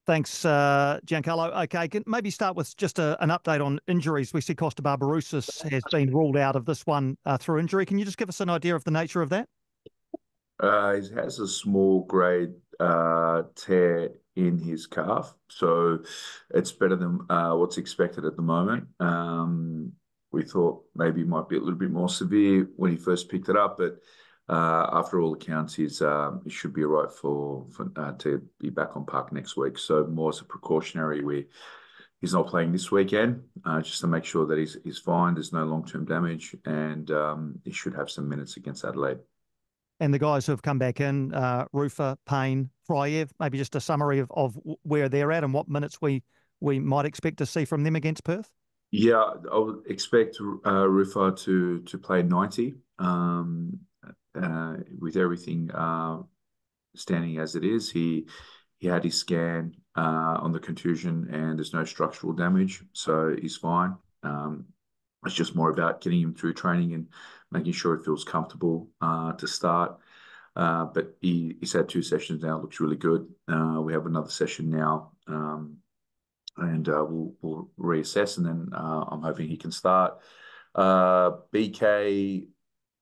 Thanks, Giancarlo. Okay, can maybe start with just an update on injuries. We see Costa Barbaros has been ruled out of this one through injury. Can you just give us an idea of the nature of that? He has a small grade tear in his calf, so it's better than what's expected at the moment. We thought maybe it might be a little bit more severe when he first picked it up, but after all accounts, he should be all right for to be back on park next week. So more as a precautionary, he's not playing this weekend, just to make sure that he's fine. There's no long-term damage, and he should have some minutes against Adelaide. And the guys who have come back in, Rufa, Payne, Fryev, maybe just a summary of where they're at and what minutes we might expect to see from them against Perth. Yeah, I would expect Rufa to play 90 with everything standing as it is. He had his scan on the contusion and there's no structural damage, so he's fine. It's just more about getting him through training and making sure he feels comfortable to start. But he's had 2 sessions now, looks really good. We have another session now, and we'll reassess, and then I'm hoping he can start. BK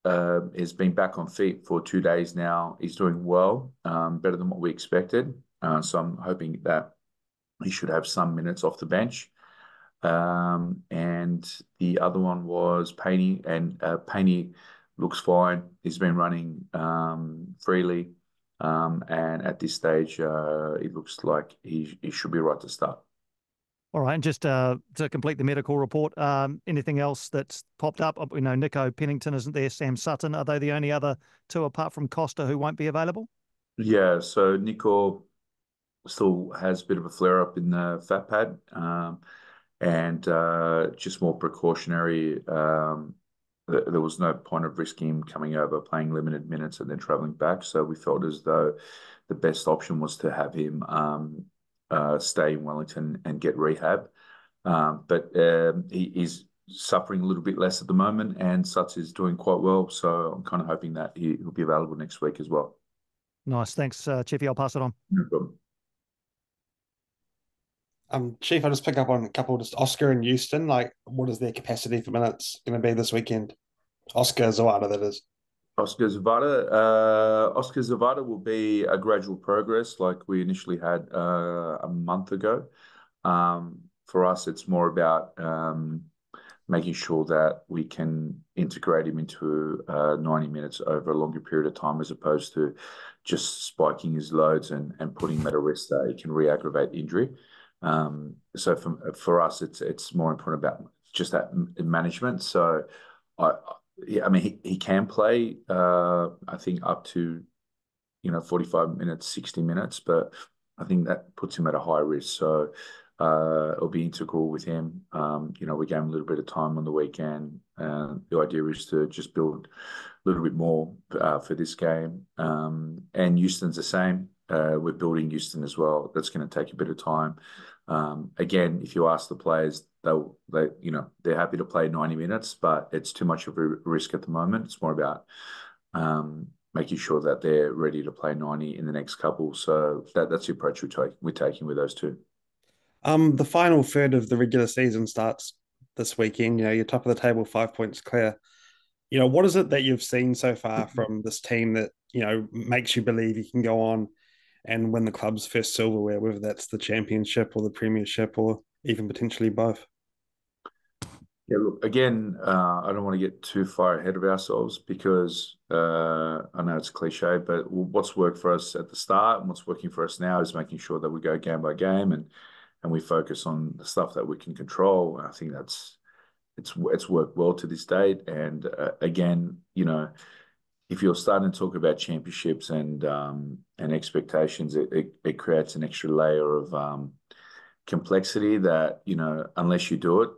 has been back on feet for 2 days now. He's doing well, better than what we expected. So I'm hoping that he should have some minutes off the bench. And the other one was Payne, and Payne looks fine. He's been running freely, and at this stage, it looks like he should be right to start. All right, and just to complete the medical report, anything else that's popped up? We know Nico Pennington isn't there, Sam Sutton. Are they the only other two apart from Costa who won't be available? Yeah, so Nico still has a bit of a flare up in the fat pad, and just more precautionary. There was no point of risking him coming over, playing limited minutes, and then traveling back. So we felt as though the best option was to have him stay in Wellington and get rehab. But he is suffering a little bit less at the moment, and Suts is doing quite well. So I'm kind of hoping that he'll be available next week as well. Nice. Thanks, Chiefy. I'll pass it on. No problem. Chief, I'll just pick up on a couple, just Oscar and Houston. Like, what is their capacity for minutes going to be this weekend? Oscar Zawada, that is. Oscar Zavada will be a gradual progress like we initially had a month ago. For us, it's more about making sure that we can integrate him into 90 minutes over a longer period of time, as opposed to just spiking his loads and putting him at a risk that he can re-aggravate injury. So for us, it's more important about just that management. So I mean, he can play, I think up to, 45 minutes, 60 minutes, but I think that puts him at a high risk. So it'll be integral with him. We gave him a little bit of time on the weekend. The idea is to just build a little bit more for this game. And Houston's the same. We're building Houston as well. That's going to take a bit of time. Again, if you ask the players, they're happy to play 90 minutes, but it's too much of a risk at the moment. It's more about making sure that they're ready to play 90 in the next couple. So that's the approach we're taking with those two. The final third of the regular season starts this weekend. You're top of the table, 5 points clear. What is it that you've seen so far from this team that, makes you believe you can go on and win the club's first silverware, whether that's the championship or the premiership or even potentially both? Yeah, look, again, I don't want to get too far ahead of ourselves because I know it's cliche, but what's worked for us at the start and what's working for us now is making sure that we go game by game and we focus on the stuff that we can control. I think it's worked well to this date. And again, if you're starting to talk about championships and expectations, it creates an extra layer of complexity that, unless you do it,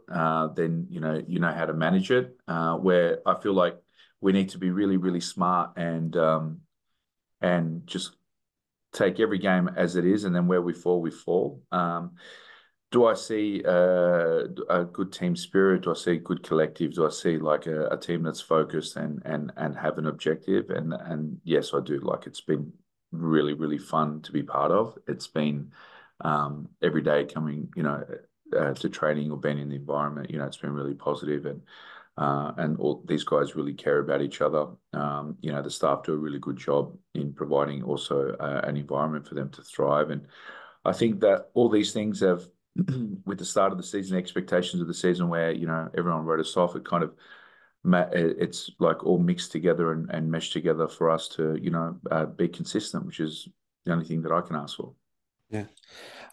then, you know how to manage it, where I feel like we need to be really, really smart and just take every game as it is. And then where we fall, we fall. Do I see a good team spirit? Do I see good collective? Do I see like a team that's focused and have an objective? And yes, I do. Like, it's been really, really fun to be part of. It's been every day coming, to training or being in the environment. It's been really positive, and all these guys really care about each other. The staff do a really good job in providing also an environment for them to thrive. And I think that all these things have, with the start of the season, expectations of the season where, everyone wrote us off, it kind of, it's like all mixed together and meshed together for us to, be consistent, which is the only thing that I can ask for. Yeah.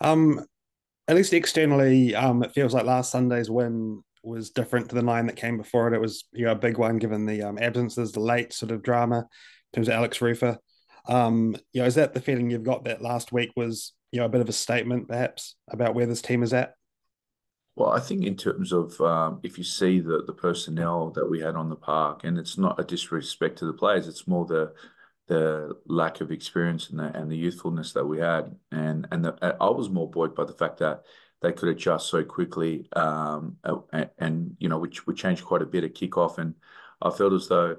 At least externally, it feels like last Sunday's win was different to the 9 that came before it. It was a big one given the absences, the late sort of drama in terms of Alex Rufa. Is that the feeling you've got that last week was a bit of a statement perhaps about where this team is at? Well, I think in terms of if you see the personnel that we had on the park, and it's not a disrespect to the players, it's more the lack of experience and the youthfulness that we had, and I was more buoyed by the fact that they could adjust so quickly, and we changed quite a bit at kickoff, and I felt as though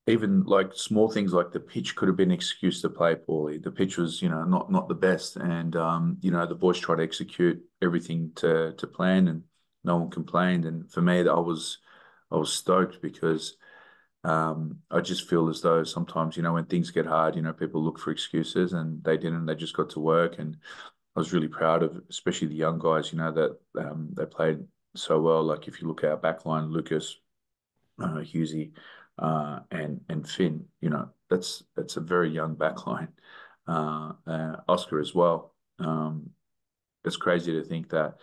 even like small things like the pitch could have been an excuse to play poorly. The pitch was, not the best, and the boys tried to execute everything to plan, and no one complained. And for me, I was stoked because I just feel as though sometimes, when things get hard, people look for excuses, and they didn't. They just got to work, and I was really proud of, especially the young guys, that they played so well. Like if you look at our backline, Lucas, Husey, and Finn, that's a very young backline. Oscar as well. It's crazy to think that,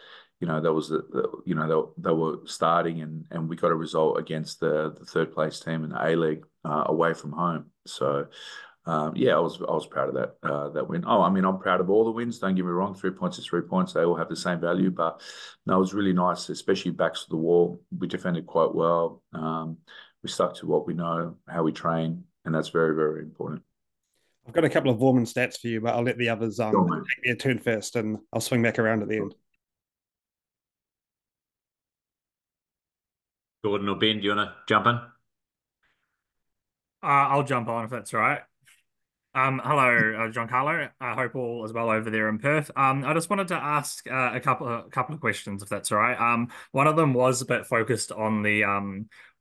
that was they were starting, and we got a result against the third place team in the ALeague away from home. So I was proud of that win. Oh, I mean, I'm proud of all the wins. Don't get me wrong. 3 points is 3 points. They all have the same value, but no, it was really nice, especially backs to the wall. We defended quite well. We stuck to what we know, how we train, and that's very, very important. I've got a couple of Vorman stats for you, but I'll let the others Sure, take their turn first, and I'll swing back around at the end. Gordon or Ben, do you want to jump in? I'll jump on if that's all right. Hello, Giancarlo. I hope all is well over there in Perth. I just wanted to ask a couple of questions, if that's all right. One of them was a bit focused on the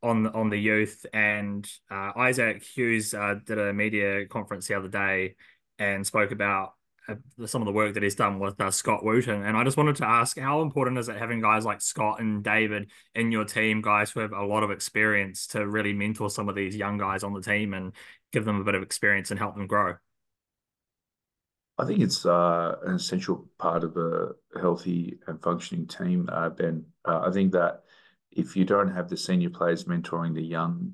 on the youth, and Isaac Hughes did a media conference the other day and spoke about some of the work that he's done with Scott Wooten. And I just wanted to ask, how important is it having guys like Scott and David in your team, guys who have a lot of experience, to really mentor some of these young guys on the team and give them a bit of experience and help them grow? I think it's an essential part of a healthy and functioning team, Ben. I think that if you don't have the senior players mentoring the young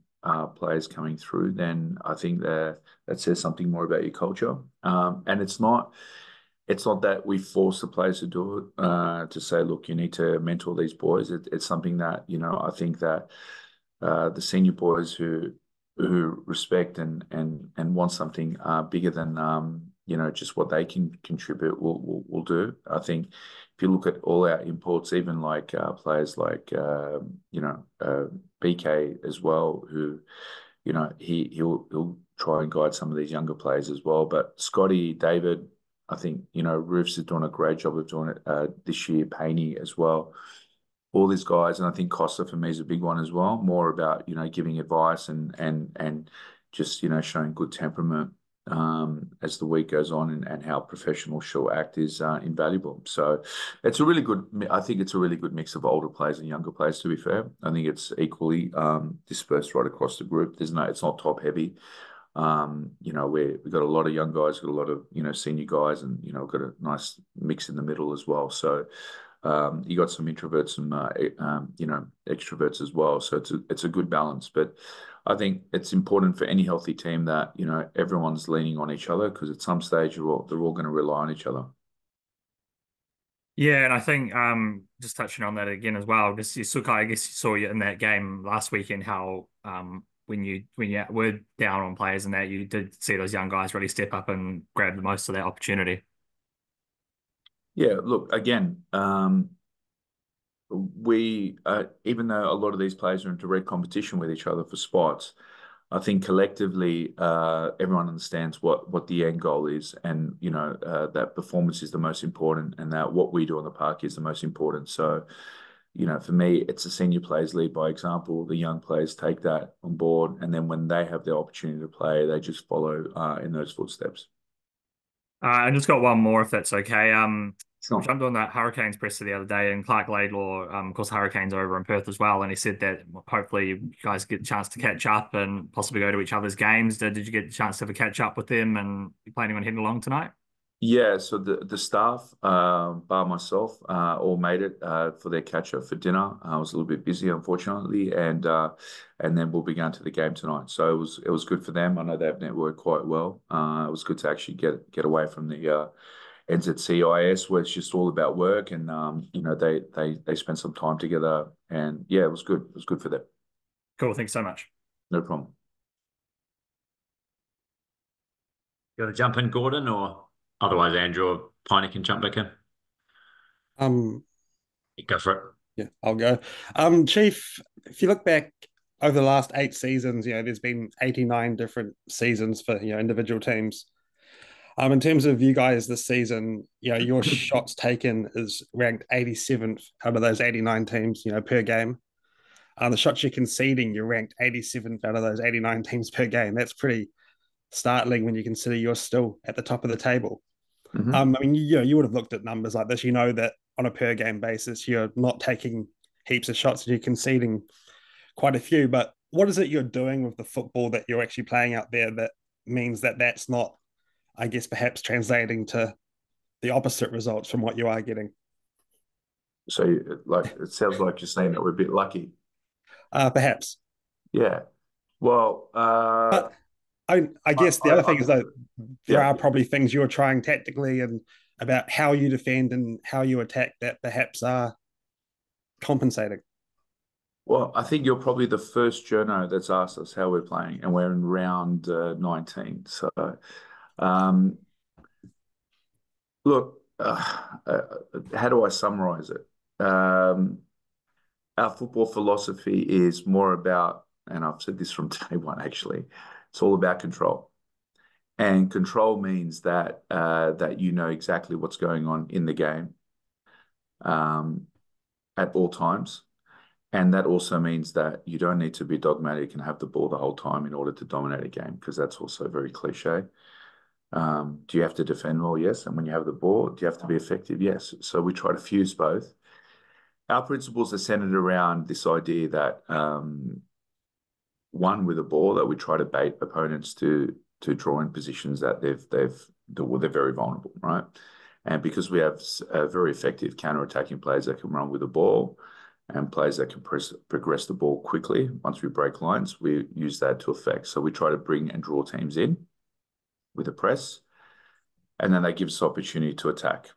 players coming through, then I think that says something more about your culture. And it's not that we force the players to do it, to say, look, you need to mentor these boys. It's something that, I think that the senior boys who respect and want something bigger than just what they can contribute will do. I think if you look at all our imports, even like players like BK as well, who he'll try and guide some of these younger players as well. But Scotty, David, I think Roofs is doing a great job of doing it this year. Paney as well. All these guys, and I think Costa for me is a big one as well. More about giving advice and just showing good temperament as the week goes on, and how professional she'll act is invaluable. So it's a really good. I think it's a really good mix of older players and younger players. To be fair, I think it's equally dispersed right across the group. It's not top heavy. We've got a lot of young guys, got a lot of senior guys, and we've got a nice mix in the middle as well. So. You got some introverts, some extroverts as well. So it's a good balance. But I think it's important for any healthy team that everyone's leaning on each other, because at some stage they're all going to rely on each other. Yeah, and I think just touching on that again as well, because I guess you saw you in that game last weekend how when you were down on players and that, you did see those young guys really step up and grab the most of that opportunity. Yeah, look, again, we even though a lot of these players are in direct competition with each other for spots, I think collectively, everyone understands what the end goal is, and that performance is the most important, and that what we do on the park is the most important. So, for me, it's the senior players lead by example. The young players take that on board, and then when they have the opportunity to play, they just follow in those footsteps. I just got one more, if that's okay. Sure. I jumped on that Hurricanes presser the other day, and Clark Laidlaw, of course, Hurricanes are over in Perth as well, and he said that hopefully you guys get a chance to catch up and possibly go to each other's games. Did you get a chance to have a catch up with them, and you planning on heading along tonight? Yeah, so the staff, bar myself, all made it for their catch up for dinner. I was a little bit busy, unfortunately, and then we'll be going to the game tonight. So it was good for them. I know they've networked quite well. It was good to actually get away from the NZCIS, where it's just all about work, and they spent some time together, and yeah, it was good. It was good for them. Cool. Thanks so much. No problem. You want to jump in, Gordon, or otherwise Andrew or Piney can jump back in? Go for it. Yeah, I'll go. Chief, if you look back over the last 8 seasons, there's been 89 different seasons for individual teams. In terms of you guys this season, your shots taken is ranked 87th out of those 89 teams, per game. The shots you're conceding, you're ranked 87th out of those 89 teams per game. That's pretty startling when you consider you're still at the top of the table. Mm-hmm. I mean, you would have looked at numbers like this. You know that on a per game basis, you're not taking heaps of shots, you're conceding quite a few. But what is it you're doing with the football that you're actually playing out there that means that that's not, I guess, perhaps translating to the opposite results from what you are getting? So, it sounds like you're saying that we're a bit lucky. Perhaps. Yeah. Well, but I guess the other thing is that there are probably things you're trying tactically and about how you defend and how you attack that perhaps are compensating. Well, I think you're probably the first journo that's asked us how we're playing, and we're in round 19. So, look, how do I summarize it? Our football philosophy is more about, and I've said this from day one, actually, it's all about control. And control means that you know exactly what's going on in the game at all times. And that also means that you don't need to be dogmatic and have the ball the whole time in order to dominate a game, because that's also very cliche. Do you have to defend well? Yes. And when you have the ball, do you have to be effective? Yes. So we try to fuse both. Our principles are centered around this idea that one, with a ball, that we try to bait opponents to draw in positions that they're very vulnerable, right? And because we have very effective counter-attacking players that can run with the ball and players that can progress the ball quickly, once we break lines, we use that to effect. So we try to bring and draw teams in with a press, and then that gives us opportunity to attack.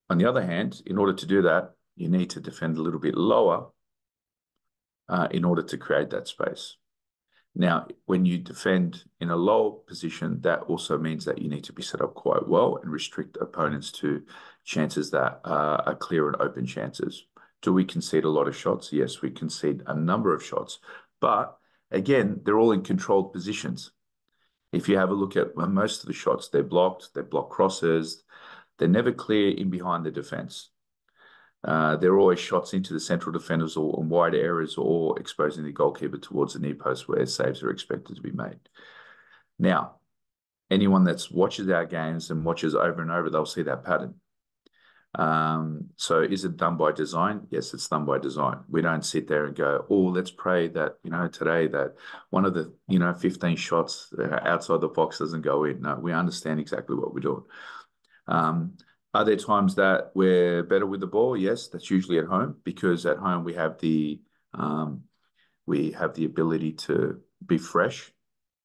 On the other hand, in order to do that, you need to defend a little bit lower in order to create that space. Now, when you defend in a low position, that also means that you need to be set up quite well and restrict opponents to chances that are clear and open chances. Do we concede a lot of shots? Yes, we concede a number of shots. But again, they're all in controlled positions. If you have a look at most of the shots, they're block crosses. They're never clear in behind the defense. They're always shots into the central defenders or on wide areas, or exposing the goalkeeper towards the near post where saves are expected to be made. Now, anyone that watches our games and watches over and over, they'll see that pattern. So is it done by design? Yes, it's done by design. We don't sit there and go, oh, let's pray that, today that one of the, 15 shots outside the box doesn't go in. No, we understand exactly what we're doing. Are there times that we're better with the ball? Yes, that's usually at home, because at home we have the ability to be fresh.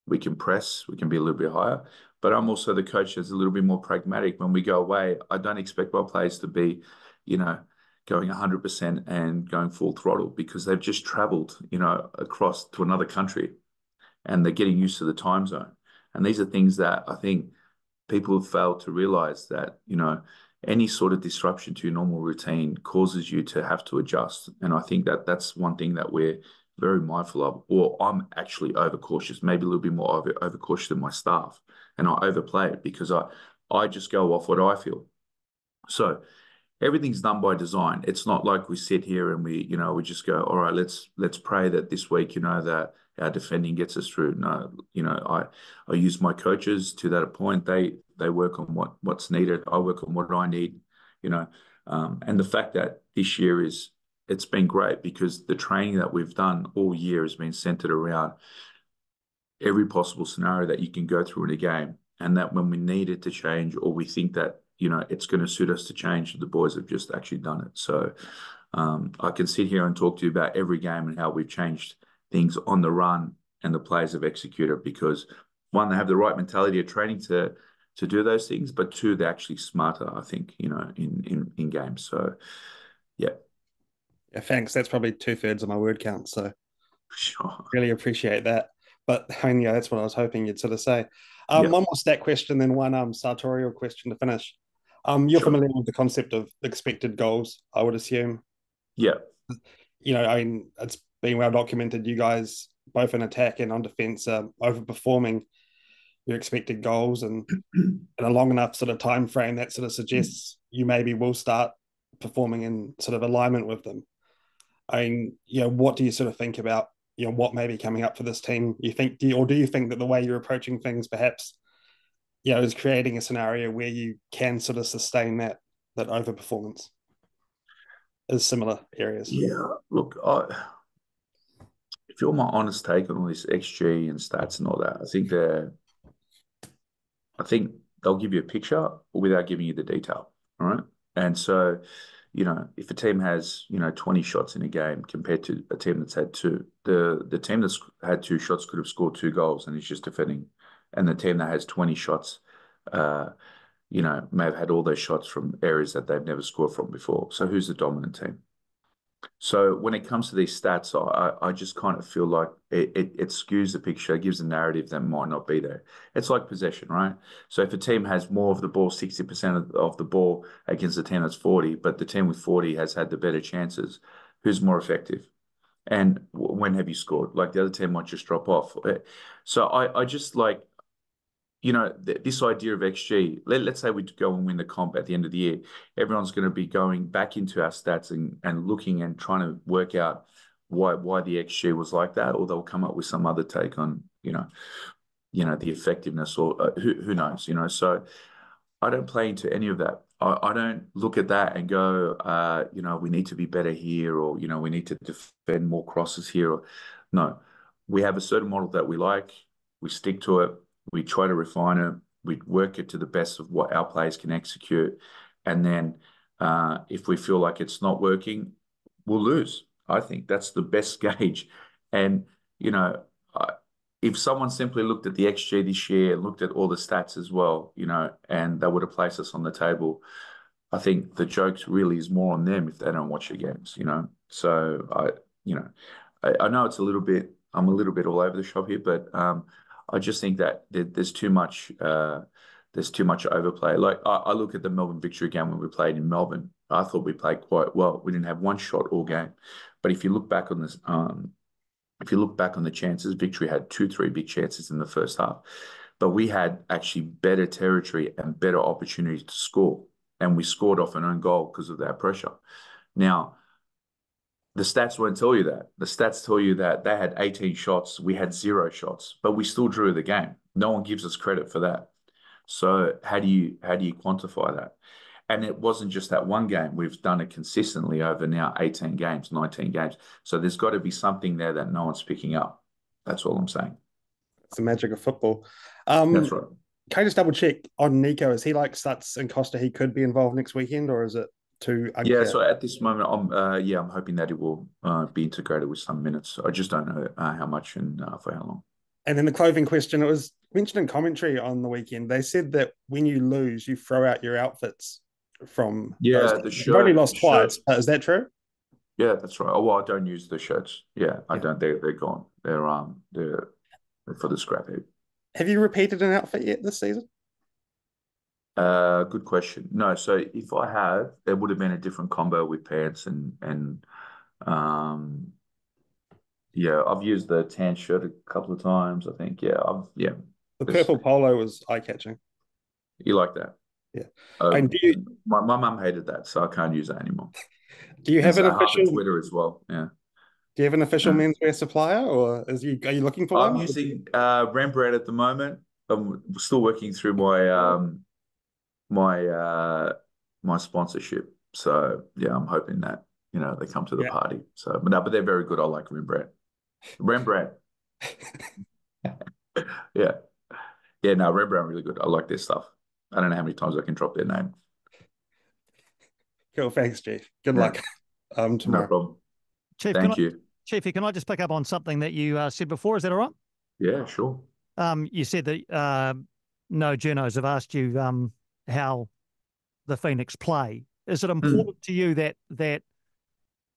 We can press, we can be a little bit higher. But I'm also the coach that's a little bit more pragmatic. When we go away, I don't expect my players to be, going 100% and going full throttle, because they've just traveled, across to another country, and they're getting used to the time zone. And these are things that I think people have failed to realize, that, any sort of disruption to your normal routine causes you to have to adjust. And I think that that's one thing that we're very mindful of, or I'm actually overcautious, maybe a little bit more overcautious than my staff, and I overplay it because I just go off what I feel. So everything's done by design. It's not like we sit here and we just go, all right, let's pray that this week, that our defending gets us through. No, I use my coaches to that point. They work on what's needed. I work on what I need, and the fact that this year it's been great because the training that we've done all year has been centered around every possible scenario that you can go through in a game. And that when we need it to change, or we think that, it's going to suit us to change, the boys have just actually done it. So I can sit here and talk to you about every game and how we've changed things on the run and the players have executed because, one, they have the right mentality of training to do those things, but two, they're actually smarter, I think, in games. So, yeah. Yeah, thanks. That's probably 2/3 of my word count. So Sure. really appreciate that. But yeah, that's what I was hoping you'd sort of say. Yeah. One more stat question, then one sartorial question to finish. You're Sure. familiar with the concept of expected goals, I would assume. Yeah. It's been well documented. You guys, both in attack and on defense, are overperforming your expected goals, and in a long enough sort of time frame, that sort of suggests you maybe will start performing in sort of alignment with them. What do you sort of think about what may be coming up for this team? Do you think that the way you're approaching things perhaps is creating a scenario where you can sort of sustain that overperformance in similar areas? Yeah, look, if you're my honest take on all this XG and stats and all that, I think they'll give you a picture without giving you the detail. All right. And so, if a team has, 20 shots in a game compared to a team that's had two, the team that's had 2 shots could have scored 2 goals and it's just defending. And the team that has 20 shots, may have had all those shots from areas that they've never scored from before. So who's the dominant team? So when it comes to these stats, I just kind of feel like it skews the picture, gives a narrative that might not be there. It's like possession, right? So if a team has more of the ball, 60% of the ball against a team that's 40, but the team with 40 has had the better chances, who's more effective? And when have you scored? Like the other team might just drop off. So I just like, this idea of XG, let's say we go and win the comp at the end of the year, everyone's going to be going back into our stats and looking and trying to work out why the XG was like that, or they'll come up with some other take on, the effectiveness, or who knows, So I don't play into any of that. I don't look at that and go, we need to be better here, or, we need to defend more crosses here. No, we have a certain model that we like. We stick to it. We try to refine it. We work it to the best of what our players can execute. And then if we feel like it's not working, we'll lose. I think that's the best gauge. And, if someone simply looked at the XG this year, looked at all the stats as well, and they would have placed us on the table, I think the joke really is more on them if they don't watch the games, So I know it's I'm a little bit all over the shop here, but I just think that there's too much overplay. Like I look at the Melbourne victory game when we played in Melbourne. I thought we played quite well. We didn't have one shot all game, but if you look back on this, if you look back on the chances, Victory had 2-3 big chances in the first half, but we had actually better territory and better opportunities to score, and we scored off an own goal because of that pressure. Now, the stats won't tell you that. The stats tell you that they had 18 shots, we had 0 shots, but we still drew the game. No one gives us credit for that. So how do you quantify that? And it wasn't just that one game. We've done it consistently over now 18 games, 19 games. So there's got to be something there that no one's picking up. That's all I'm saying. It's the magic of football. That's right. Can I just double check on Nico? Is he like Suts and Costa? He could be involved next weekend, or is it too unclear? Yeah, so at this moment, I'm hoping that it will be integrated with some minutes. I just don't know how much and for how long. And then the clothing question, it was mentioned in commentary on the weekend. They said that when you lose, you throw out your outfits from the shirt. You've only lost twice. Is that true? Yeah, that's right. Oh, well, I don't use the shirts. Yeah, I don't. They're gone. They're for the scrap heap. Have you repeated an outfit yet this season? Good question. No, so if I have, there would have been a different combo with pants and Yeah, I've used the tan shirt a couple of times, I think. Yeah, The it's, purple polo was eye-catching. you like that. Yeah. Uh, And my mum hated that, so I can't use that anymore. do you And have an so half of official Twitter as well. Yeah. do you have an official Yeah. menswear supplier, or are you looking for I'm one? using Rembrandt at the moment. I'm still working through my my sponsorship. So yeah, I'm hoping that they come to the Yeah. party. So but no, but they're very good. I like Rembrandt. Rembrandt. Yeah. Yeah, no, Rembrandt really good. I like their stuff. I don't know how many times I can drop their name. Cool. Thanks, Chief. Good Yeah, luck no tomorrow. problem. Chief, Thank you. Chiefy, can I just pick up on something that you said before? Is that all right? Yeah, sure. You said that no journos have asked you how the Phoenix play. Is it important to you that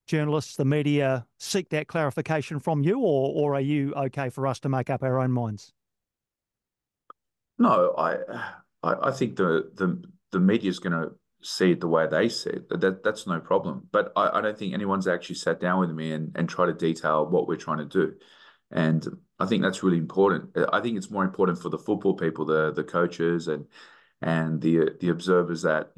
journalists, the media, seek that clarification from you, or are you okay for us to make up our own minds? No, I think the media is going to see it the way they see it. That's no problem. But I don't think anyone's actually sat down with me and try to detail what we're trying to do. And I think that's really important. I think it's more important for the football people, the coaches and the observers that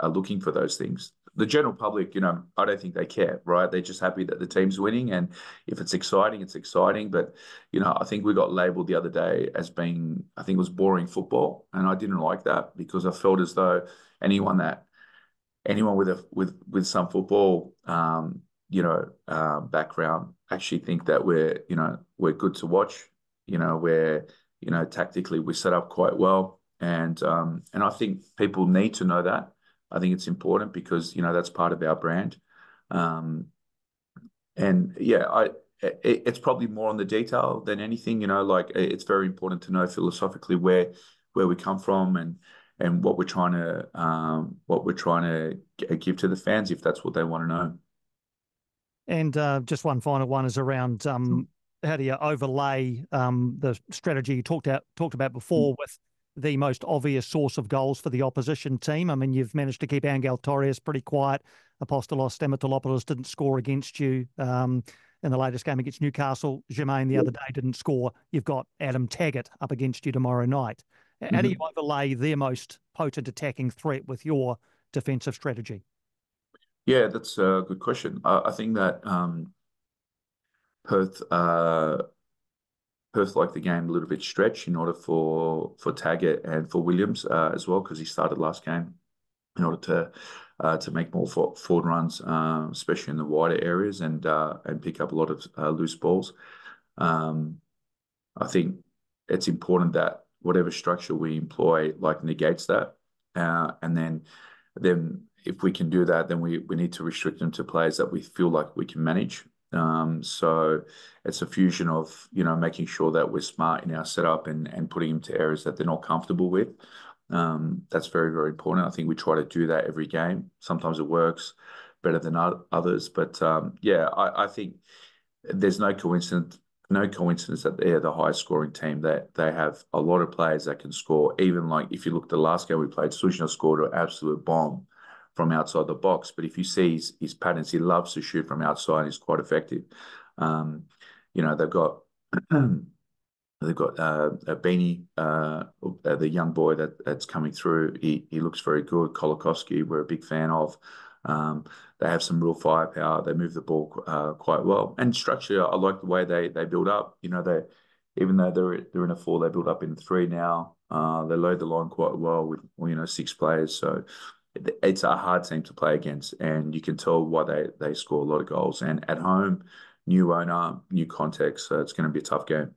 are looking for those things. The general public, I don't think they care, right? They're just happy that the team's winning, and if it's exciting, it's exciting. But I think we got labelled the other day as being, I think it was boring football, and I didn't like that because I felt as though anyone with some football background actually think that we're good to watch. Where tactically we set up quite well, and I think people need to know that. I think it's important because that's part of our brand. And yeah, it's probably more on the detail than anything. Like it's very important to know philosophically where we come from and what we're trying to give to the fans if that's what they want to know. And just one final one is around how do you overlay the strategy you talked about before with the most obvious source of goals for the opposition team? I mean, you've managed to keep Angel Torres pretty quiet. Apostolos Stamatolopoulos didn't score against you in the latest game against Newcastle. Jermaine the other day didn't score. You've got Adam Taggart up against you tomorrow night. How do you overlay their most potent attacking threat with your defensive strategy? Yeah, that's a good question. I think that Perth liked the game a little bit stretched in order for Taggart and for Williams as well, because he started last game in order to make more forward runs, especially in the wider areas and pick up a lot of loose balls. I think it's important that whatever structure we employ negates that, and then if we can do that, then we need to restrict them to players that we feel like we can manage. So it's a fusion of making sure that we're smart in our setup and putting them to areas that they're not comfortable with. That's very, very important. I think we try to do that every game. Sometimes it works better than others, but yeah, I think there's no coincidence that they're the highest scoring team. That they have a lot of players that can score. Even like if you look at the last game we played, Sujna scored an absolute bomb from outside the box. But if you see his patterns, he loves to shoot from outside. He's quite effective. They've got a Beanie, the young boy that's coming through. He looks very good. Kolakowski, we're a big fan of. They have some real firepower. They move the ball quite well. And structure, I like the way they build up. They even though they're in a 4, they build up in 3 now. They load the line quite well with 6 players. So it's a hard team to play against, and you can tell why they score a lot of goals. And at home, new owner, new context, so it's going to be a tough game.